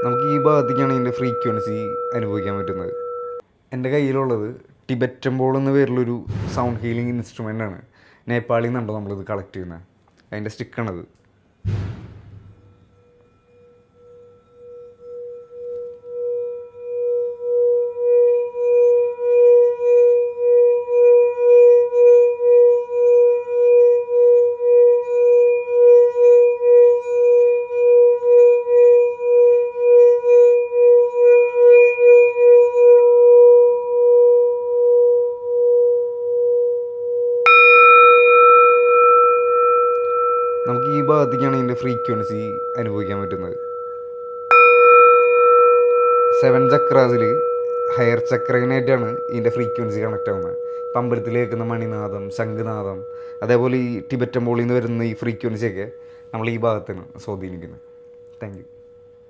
നമുക്ക് ഈ ഭാഗത്തേക്കാണ് ഇതിൻ്റെ ഫ്രീക്വൻസി അനുഭവിക്കാൻ പറ്റുന്നത്. എൻ്റെ കയ്യിലുള്ളത് ടിബറ്റൻ ബോൾ എന്ന പേരിലൊരു സൗണ്ട് ഹീലിംഗ് ഇൻസ്ട്രുമെൻ്റ് ആണ്. നേപ്പാളിൽ നിന്നുണ്ടോ നമ്മളിത് കളക്ട് ചെയ്യുന്നത്. അതിൻ്റെ സ്റ്റിക്കാണത്. നമുക്ക് ഈ ഭാഗത്തേക്കാണ് ഇതിൻ്റെ ഫ്രീക്വൻസി അനുഭവിക്കാൻ പറ്റുന്നത്. 7 ചക്രാസിൽ ഹയർ ചക്രയിനായിട്ടാണ് ഇതിൻ്റെ ഫ്രീക്വൻസി കണക്റ്റ് ആവുന്നത്. ഇപ്പം അമ്പലത്തിൽ കേൾക്കുന്ന മണിനാദം, ശംഖുനാദം, അതേപോലെ ഈ ടിബറ്റൻ ബോളിൽ നിന്ന് വരുന്ന ഈ ഫ്രീക്വൻസിയൊക്കെ നമ്മൾ ഈ ഭാഗത്താണ് സ്വാധീനിക്കുന്നത്. Thank you.